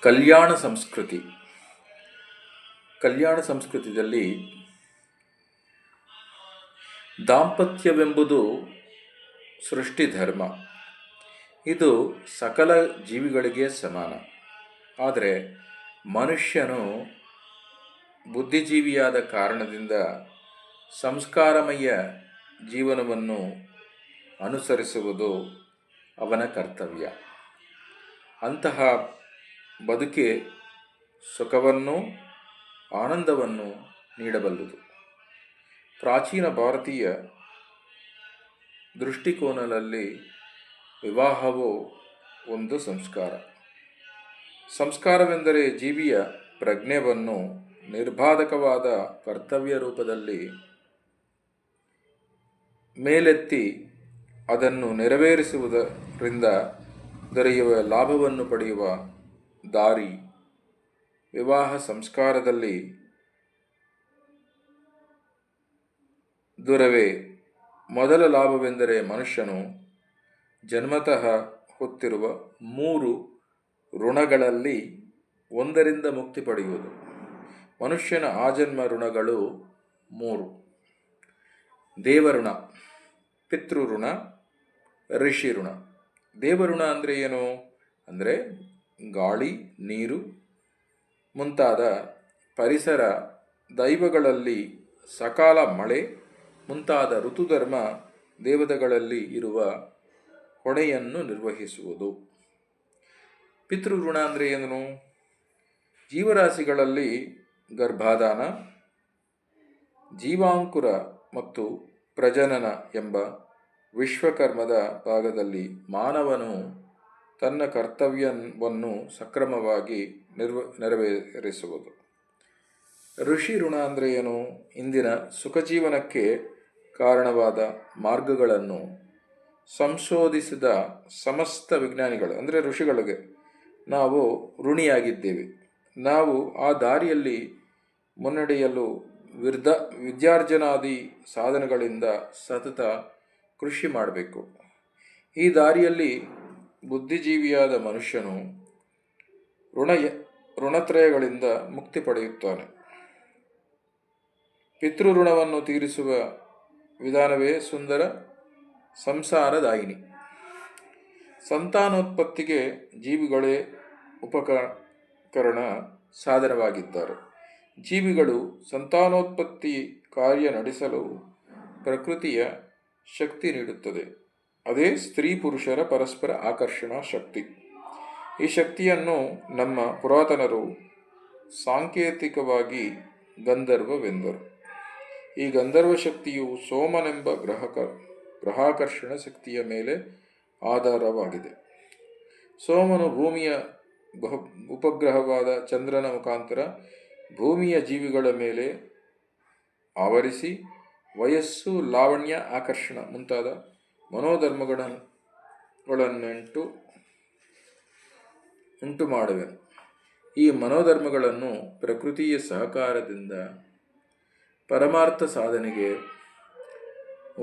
ಕಲ್ಯಾಣ ಸಂಸ್ಕೃತಿ. ಕಲ್ಯಾಣ ಸಂಸ್ಕೃತಿಯಲ್ಲಿ ದಾಂಪತ್ಯವೆಂಬುದು ಸೃಷ್ಟಿ ಧರ್ಮ. ಇದು ಸಕಲ ಜೀವಿಗಳಿಗೆ ಸಮಾನ. ಆದರೆ ಮನುಷ್ಯನು ಬುದ್ಧಿಜೀವಿಯಾದ ಕಾರಣದಿಂದ ಸಂಸ್ಕಾರಮಯ ಜೀವನವನ್ನು ಅನುಸರಿಸುವುದು ಅವನ ಕರ್ತವ್ಯ. ಅಂತಹ ಬದುಕೆ ಸುಖವನ್ನು ಆನಂದವನ್ನು ನೀಡಬಲ್ಲುದು. ಪ್ರಾಚೀನ ಭಾರತೀಯ ದೃಷ್ಟಿಕೋನದಲ್ಲಿ ವಿವಾಹವು ಒಂದು ಸಂಸ್ಕಾರ. ಸಂಸ್ಕಾರವೆಂದರೆ ಜೀವಿಯ ಪ್ರಜ್ಞೆಯನ್ನು ನಿರ್ಬಾಧಕವಾದ ಕರ್ತವ್ಯ ರೂಪದಲ್ಲಿ ಮೇಲೆತ್ತಿ ಅದನ್ನು ನೆರವೇರಿಸುವುದರಿಂದ ದೊರೆಯುವ ಲಾಭವನ್ನು ಪಡೆಯುವ ದಾರಿ. ವಿವಾಹ ಸಂಸ್ಕಾರದಲ್ಲಿ ದೊರವೆ ಮೊದಲ ಲಾಭವೆಂದರೆ ಮನುಷ್ಯನು ಜನ್ಮತಃ ಹೊತ್ತಿರುವ 3 ಋಣಗಳಲ್ಲಿ ಒಂದರಿಂದ ಮುಕ್ತಿ ಪಡೆಯುವುದು. ಮನುಷ್ಯನ ಆಜನ್ಮ ಋಣಗಳು 3: ದೇವಋಣ, ಪಿತೃಋಣ, ಋಷಿ ಋಣ. ದೇವಋಣ ಅಂದರೆ ಏನು ಅಂದರೆ ಗಾಳಿ, ನೀರು ಮುಂತಾದ ಪರಿಸರ ದೈವಗಳಲ್ಲಿ ಸಕಾಲ ಮಳೆ ಮುಂತಾದ ಋತುಧರ್ಮ ದೇವತೆಗಳಲ್ಲಿ ಇರುವ ಹೊಣೆಯನ್ನು ನಿರ್ವಹಿಸುವುದು. ಪಿತೃಋಣ ಅಂದರೆ ಏನು? ಜೀವರಾಶಿಗಳಲ್ಲಿ ಗರ್ಭಾಧಾನ, ಜೀವಾಂಕುರ ಮತ್ತು ಪ್ರಜನನ ಎಂಬ ವಿಶ್ವಕರ್ಮದ ಭಾಗದಲ್ಲಿ ಮಾನವನು ತನ್ನ ಕರ್ತವ್ಯವನ್ನು ಸಕ್ರಮವಾಗಿ ನೆರವೇರಿಸುವುದು. ಋಷಿ ಋಣ ಅಂದರೆ ಏನು? ಇಂದಿನ ಸುಖಜೀವನಕ್ಕೆ ಕಾರಣವಾದ ಮಾರ್ಗಗಳನ್ನು ಸಂಶೋಧಿಸಿದ ಸಮಸ್ತ ವಿಜ್ಞಾನಿಗಳು ಅಂದರೆ ಋಷಿಗಳಿಗೆ ನಾವು ಋಣಿಯಾಗಿದ್ದೇವೆ. ನಾವು ಆ ದಾರಿಯಲ್ಲಿ ಮುನ್ನಡೆಯಲು ವಿದ್ಯಾರ್ಜನಾದಿ ಸಾಧನಗಳಿಂದ ಸತತ ಕೃಷಿ ಮಾಡಬೇಕು. ಈ ದಾರಿಯಲ್ಲಿ ಬುದ್ಧಿಜೀವಿಯಾದ ಮನುಷ್ಯನು ಋಣತ್ರಯಗಳಿಂದ ಮುಕ್ತಿ ಪಡೆಯುತ್ತಾನೆ. ಪಿತೃಋಣವನ್ನು ತೀರಿಸುವ ವಿಧಾನವೇ ಸುಂದರ ಸಂಸಾರದಾಯಿನಿ. ಸಂತಾನೋತ್ಪತ್ತಿಗೆ ಜೀವಿಗಳೇ ಉಪಕರಣ ಸಾಧನವಾಗಿದ್ದಾರೆ. ಜೀವಿಗಳು ಸಂತಾನೋತ್ಪತ್ತಿ ಕಾರ್ಯ ನಡೆಸಲು ಪ್ರಕೃತಿಯ ಶಕ್ತಿ ನೀಡುತ್ತದೆ. ಅದೇ ಸ್ತ್ರೀ ಪುರುಷರ ಪರಸ್ಪರ ಆಕರ್ಷಣಾ ಶಕ್ತಿ. ಈ ಶಕ್ತಿಯನ್ನು ನಮ್ಮ ಪುರಾತನರು ಸಾಂಕೇತಿಕವಾಗಿ ಗಂಧರ್ವವೆಂದರು. ಈ ಗಂಧರ್ವ ಶಕ್ತಿಯು ಸೋಮನೆಂಬ ಗ್ರಹಾಕರ್ಷಣ ಶಕ್ತಿಯ ಮೇಲೆ ಆಧಾರವಾಗಿದೆ. ಸೋಮನು ಭೂಮಿಯ ಉಪಗ್ರಹವಾದ ಚಂದ್ರನ ಮುಖಾಂತರ ಭೂಮಿಯ ಜೀವಿಗಳ ಮೇಲೆ ಆವರಿಸಿ ವಯಸ್ಸು, ಲಾವಣ್ಯ, ಆಕರ್ಷಣ ಮುಂತಾದ ಮನೋಧರ್ಮಗಳನ್ನುಂಟು ಮಾಡುವೆನು. ಈ ಮನೋಧರ್ಮಗಳನ್ನು ಪ್ರಕೃತಿಯ ಸಹಕಾರದಿಂದ ಪರಮಾರ್ಥ ಸಾಧನೆಗೆ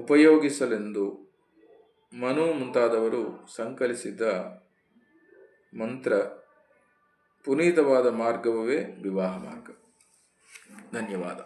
ಉಪಯೋಗಿಸಲೆಂದು ಮನು ಮುಂತಾದವರು ಸಂಕಲಿಸಿದ ಮಂತ್ರ ಪುನೀತವಾದ ಮಾರ್ಗವೇ ವಿವಾಹ ಮಾರ್ಗ. ಧನ್ಯವಾದ.